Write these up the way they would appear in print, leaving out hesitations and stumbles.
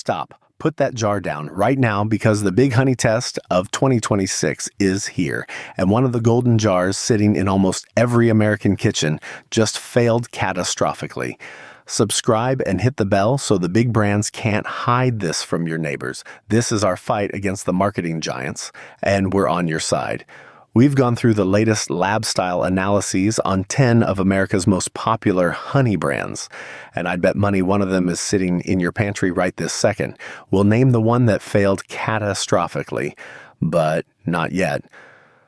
Stop. Put that jar down right now because the big honey test of 2026 is here. And one of the golden jars sitting in almost every American kitchen just failed catastrophically. Subscribe and hit the bell so the big brands can't hide this from your neighbors. This is our fight against the marketing giants, and we're on your side. We've gone through the latest lab-style analyses on 10 of America's most popular honey brands, and I'd bet money one of them is sitting in your pantry right this second. We'll name the one that failed catastrophically, but not yet.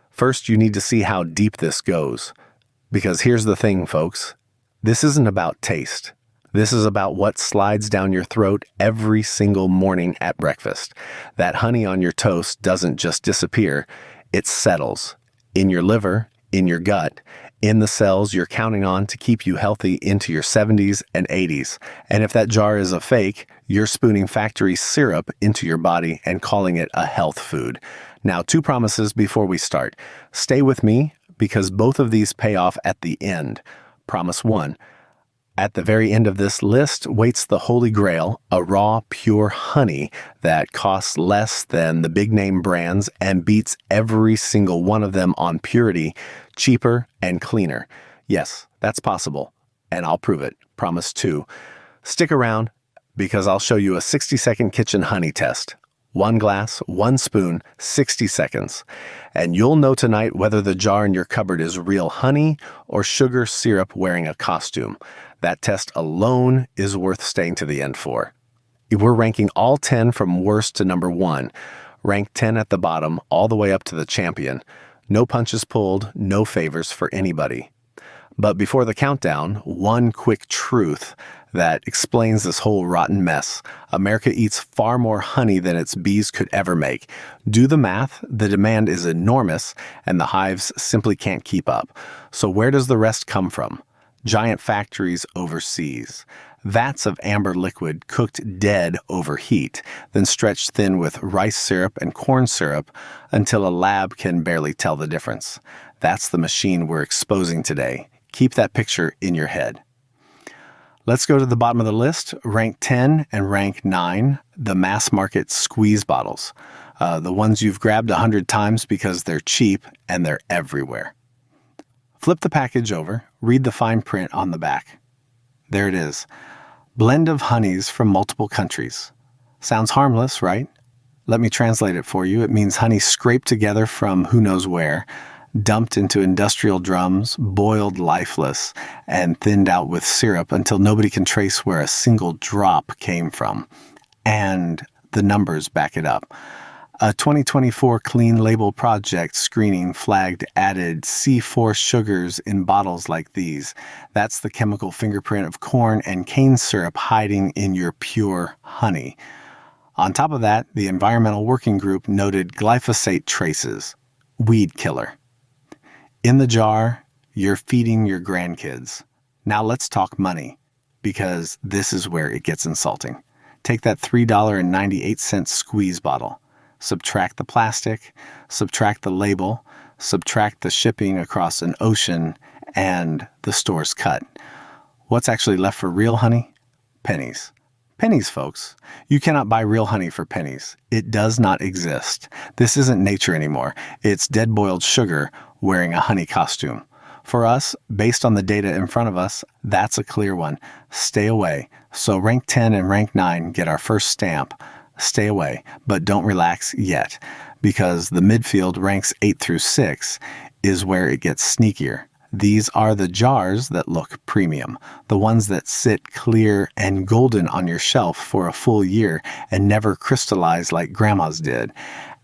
First, you need to see how deep this goes, because here's the thing, folks. This isn't about taste. This is about what slides down your throat every single morning at breakfast. That honey on your toast doesn't just disappear. It settles in your liver, in your gut, in the cells you're counting on to keep you healthy into your 70s and 80s. And if that jar is a fake, you're spooning factory syrup into your body and calling it a health food. Now, 2 promises before we start. Stay with me because both of these pay off at the end. Promise 1. At the very end of this list waits the Holy Grail, a raw, pure honey that costs less than the big-name brands and beats every single one of them on purity, cheaper and cleaner. Yes, that's possible, and I'll prove it. Promise 2. Stick around because I'll show you a 60-second kitchen honey test. 1 glass, 1 spoon, 60 seconds. And you'll know tonight whether the jar in your cupboard is real honey or sugar syrup wearing a costume. That test alone is worth staying to the end for. We're ranking all 10 from worst to number 1. Rank 10 at the bottom, all the way up to the champion. No punches pulled, no favors for anybody. But before the countdown, one quick truth that explains this whole rotten mess. America eats far more honey than its bees could ever make. Do the math, the demand is enormous, and the hives simply can't keep up. So where does the rest come from? Giant factories overseas. Vats of amber liquid cooked dead over heat, then stretched thin with rice syrup and corn syrup until a lab can barely tell the difference. That's the machine we're exposing today. Keep that picture in your head. Let's go to the bottom of the list. Rank 10 and rank 9, the mass market squeeze bottles. The ones you've grabbed 100 times because they're cheap and they're everywhere. Flip the package over, read the fine print on the back. There it is. Blend of honeys from multiple countries. Sounds harmless, right? Let me translate it for you. It means honey scraped together from who knows where, dumped into industrial drums, boiled lifeless, and thinned out with syrup until nobody can trace where a single drop came from. And the numbers back it up. A 2024 Clean Label Project screening flagged added C4 sugars in bottles like these. That's the chemical fingerprint of corn and cane syrup hiding in your pure honey. On top of that, the Environmental Working Group noted glyphosate traces, weed killer. In the jar, you're feeding your grandkids. Now let's talk money, because this is where it gets insulting. Take that $3.98 squeeze bottle. Subtract the plastic, subtract the label, subtract the shipping across an ocean, and the store's cut. What's actually left for real honey? Pennies. Pennies, folks. You cannot buy real honey for pennies. It does not exist. This isn't nature anymore. It's dead-boiled sugar wearing a honey costume. For us, based on the data in front of us, that's a clear one. Stay away. So rank 10 and rank 9 get our first stamp. Stay away, but don't relax yet, because the midfield ranks 8 through 6 is where it gets sneakier. These are the jars that look premium, the ones that sit clear and golden on your shelf for a full year and never crystallize like grandma's did.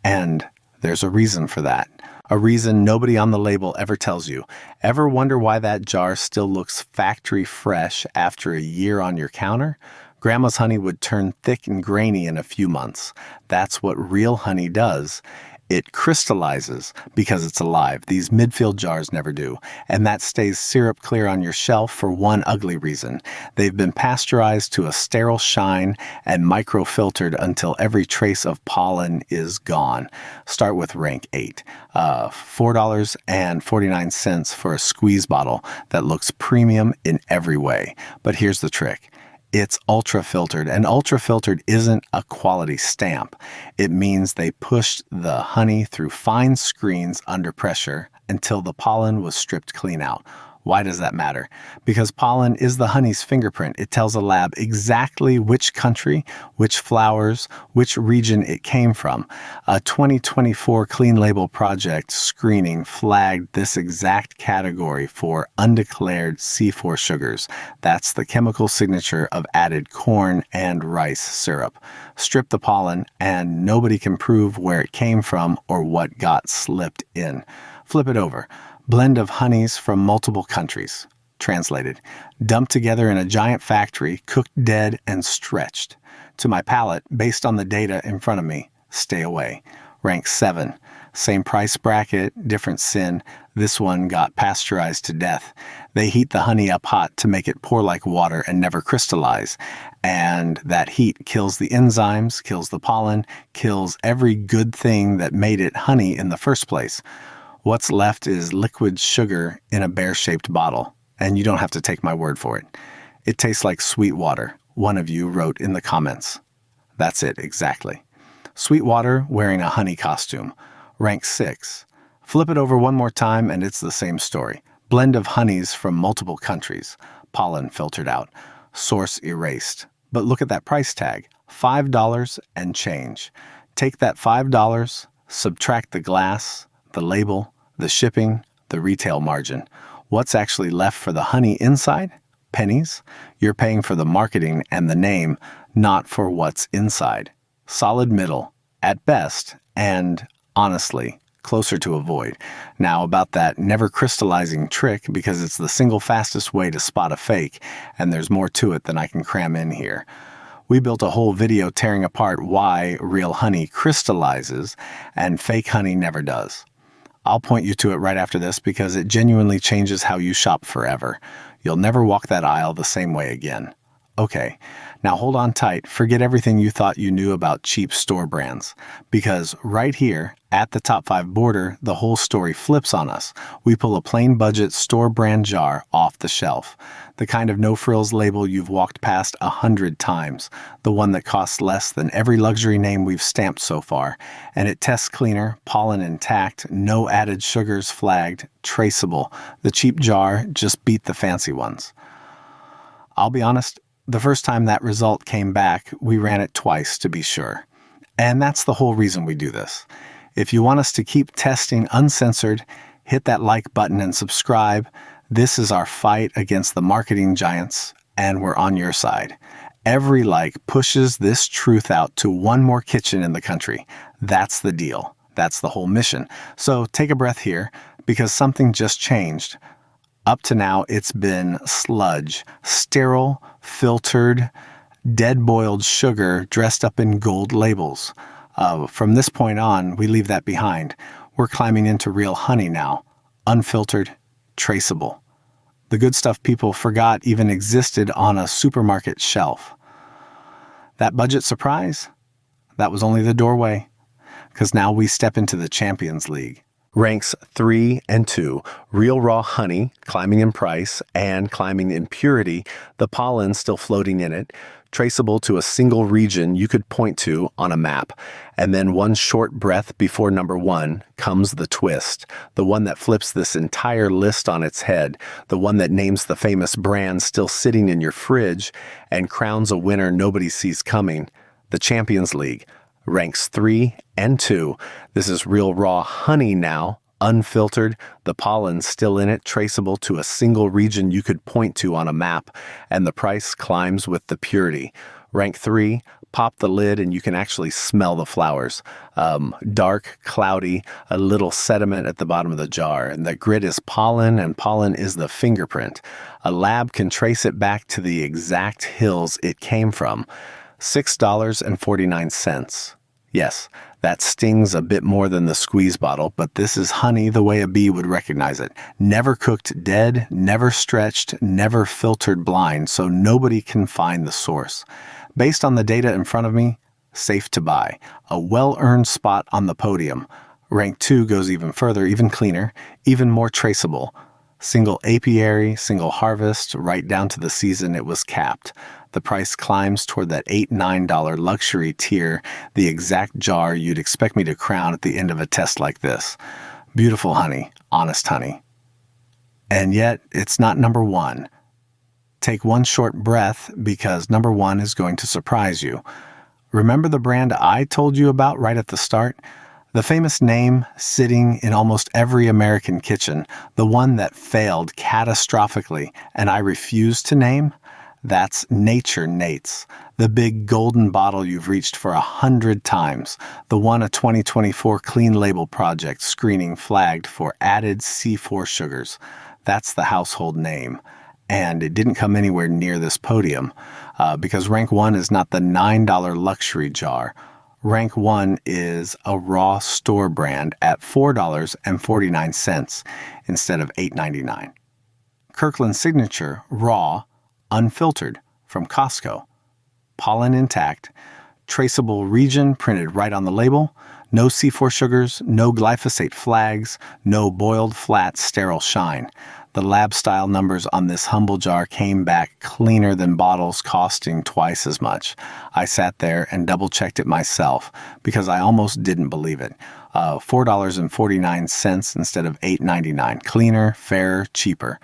And there's a reason for that. A reason nobody on the label ever tells you. Ever wonder why that jar still looks factory fresh after a year on your counter? Grandma's honey would turn thick and grainy in a few months. That's what real honey does. It crystallizes because it's alive. These midfield jars never do. And that stays syrup clear on your shelf for one ugly reason. They've been pasteurized to a sterile shine and microfiltered until every trace of pollen is gone. Start with rank 8. $4.49 for a squeeze bottle that looks premium in every way. But here's the trick. It's ultra filtered, and ultra filtered isn't a quality stamp. It means they pushed the honey through fine screens under pressure until the pollen was stripped clean out. Why does that matter? Because pollen is the honey's fingerprint. It tells a lab exactly which country, which flowers, which region it came from. A 2024 Clean Label Project screening flagged this exact category for undeclared C4 sugars. That's the chemical signature of added corn and rice syrup. Strip the pollen, and nobody can prove where it came from or what got slipped in. Flip it over. Blend of honeys from multiple countries. Translated, dumped together in a giant factory, cooked dead and stretched. To my palate, based on the data in front of me, stay away. Rank 7. Same price bracket, different sin. This one got pasteurized to death. They heat the honey up hot to make it pour like water and never crystallize. And that heat kills the enzymes, kills the pollen, kills every good thing that made it honey in the first place. What's left is liquid sugar in a bear-shaped bottle, and you don't have to take my word for it. It tastes like sweet water, one of you wrote in the comments. That's it, exactly. Sweet water wearing a honey costume. Rank 6. Flip it over one more time and it's the same story. Blend of honeys from multiple countries. Pollen filtered out. Source erased. But look at that price tag. $5 and change. Take that $5, subtract the glass, the label, the shipping, the retail margin. What's actually left for the honey inside? Pennies. You're paying for the marketing and the name, not for what's inside. Solid middle, at best, and, honestly, closer to avoid. Now about that never crystallizing trick, because it's the single fastest way to spot a fake, and there's more to it than I can cram in here. We built a whole video tearing apart why real honey crystallizes and fake honey never does. I'll point you to it right after this because it genuinely changes how you shop forever. You'll never walk that aisle the same way again. Okay, now hold on tight. Forget everything you thought you knew about cheap store brands. Because right here, at the top 5 border, the whole story flips on us. We pull a plain budget store brand jar off the shelf. The kind of no-frills label you've walked past 100 times. The one that costs less than every luxury name we've stamped so far. And it tests cleaner, pollen intact, no added sugars flagged, traceable. The cheap jar just beat the fancy ones. I'll be honest, the first time that result came back, we ran it twice to be sure. And that's the whole reason we do this. If you want us to keep testing uncensored, hit that like button and subscribe. This is our fight against the marketing giants, and we're on your side. Every like pushes this truth out to one more kitchen in the country. That's the deal. That's the whole mission. So take a breath here, because something just changed. Up to now, it's been sludge, sterile, filtered, dead-boiled sugar dressed up in gold labels. From this point on, we leave that behind. We're climbing into real honey now, unfiltered, traceable. The good stuff people forgot even existed on a supermarket shelf. That budget surprise? That was only the doorway, because now we step into the Champions League. Ranks 3 and 2, real raw honey, climbing in price and climbing in purity, the pollen still floating in it, traceable to a single region you could point to on a map. And then one short breath before number 1 comes the twist, the one that flips this entire list on its head, the one that names the famous brand still sitting in your fridge and crowns a winner nobody sees coming, the Champions League. Ranks 3 and 2. This is real raw honey now, unfiltered, the pollen still in it, traceable to a single region you could point to on a map, and the price climbs with the purity. Rank 3, pop the lid and you can actually smell the flowers. Dark, cloudy, a little sediment at the bottom of the jar, and the grit is pollen, and pollen is the fingerprint. A lab can trace it back to the exact hills it came from. $6.49. Yes, that stings a bit more than the squeeze bottle, but this is honey the way a bee would recognize it. Never cooked dead, never stretched, never filtered blind, so nobody can find the source. Based on the data in front of me, safe to buy. A well-earned spot on the podium. Rank 2 goes even further, even cleaner, even more traceable. Single apiary, single harvest, right down to the season it was capped. The price climbs toward that $8-9 luxury tier, the exact jar you'd expect me to crown at the end of a test like this. Beautiful honey, honest honey. And yet, it's not number one. Take one short breath because number one is going to surprise you. Remember the brand I told you about right at the start? The famous name sitting in almost every American kitchen, the one that failed catastrophically and I refuse to name? That's Nature Nate's, the big golden bottle you've reached for 100 times, the one a 2024 Clean Label Project screening flagged for added C4 sugars. That's the household name. And it didn't come anywhere near this podium because rank one is not the $9 luxury jar. Rank one is a raw store brand at $4.49 instead of $8.99. Kirkland Signature Raw Unfiltered from Costco. Pollen intact, traceable region printed right on the label, no C4 sugars, no glyphosate flags, no boiled flat sterile shine. The lab-style numbers on this humble jar came back cleaner than bottles costing twice as much. I sat there and double-checked it myself because I almost didn't believe it. $4.49 instead of $8.99. Cleaner, fairer, cheaper.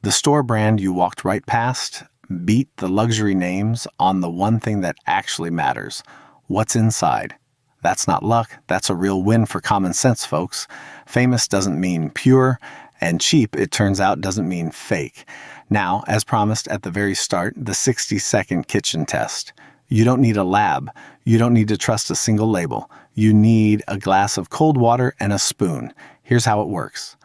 The store brand you walked right past beat the luxury names on the one thing that actually matters. What's inside? That's not luck. That's a real win for common sense, folks. Famous doesn't mean pure, and cheap, it turns out, doesn't mean fake. Now, as promised at the very start, the 60-second kitchen test. You don't need a lab. You don't need to trust a single label. You need a glass of cold water and a spoon. Here's how it works.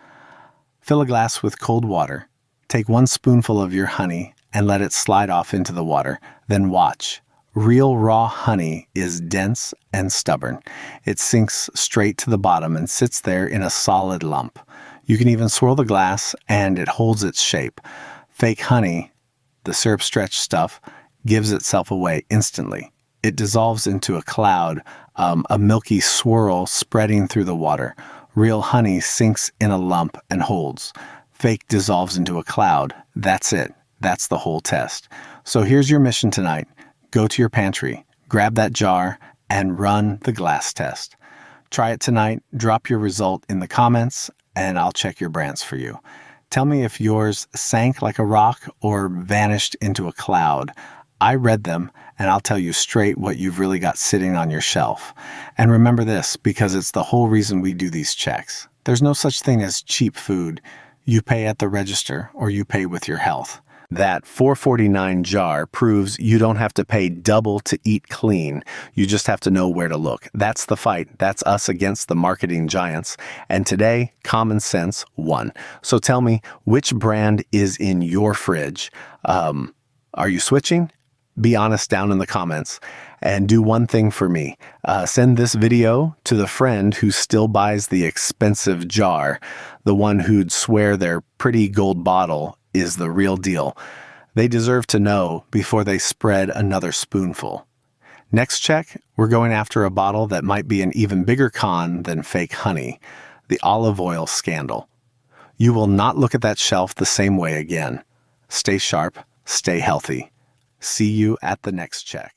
Fill a glass with cold water. Take one spoonful of your honey and let it slide off into the water. Then watch. Real raw honey is dense and stubborn. It sinks straight to the bottom and sits there in a solid lump. You can even swirl the glass and it holds its shape. Fake honey, the syrup stretch stuff, gives itself away instantly. It dissolves into a cloud, a milky swirl spreading through the water. Real honey sinks in a lump and holds. Fake dissolves into a cloud. That's it. That's the whole test. So here's your mission tonight. Go to your pantry, grab that jar, and run the glass test. Try it tonight, drop your result in the comments, and I'll check your brands for you. Tell me if yours sank like a rock or vanished into a cloud. I read them, and I'll tell you straight what you've really got sitting on your shelf. And remember this, because it's the whole reason we do these checks. There's no such thing as cheap food. You pay at the register, or you pay with your health. That $4.49 jar proves you don't have to pay double to eat clean. You just have to know where to look. That's the fight. That's us against the marketing giants. And today, common sense won. So tell me, which brand is in your fridge? Are you switching? Be honest down in the comments. And do one thing for me. Send this video to the friend who still buys the expensive jar, the one who'd swear their pretty gold bottle is the real deal. They deserve to know before they spread another spoonful. Next check, we're going after a bottle that might be an even bigger con than fake honey, the olive oil scandal. You will not look at that shelf the same way again. Stay sharp, stay healthy. See you at the next check.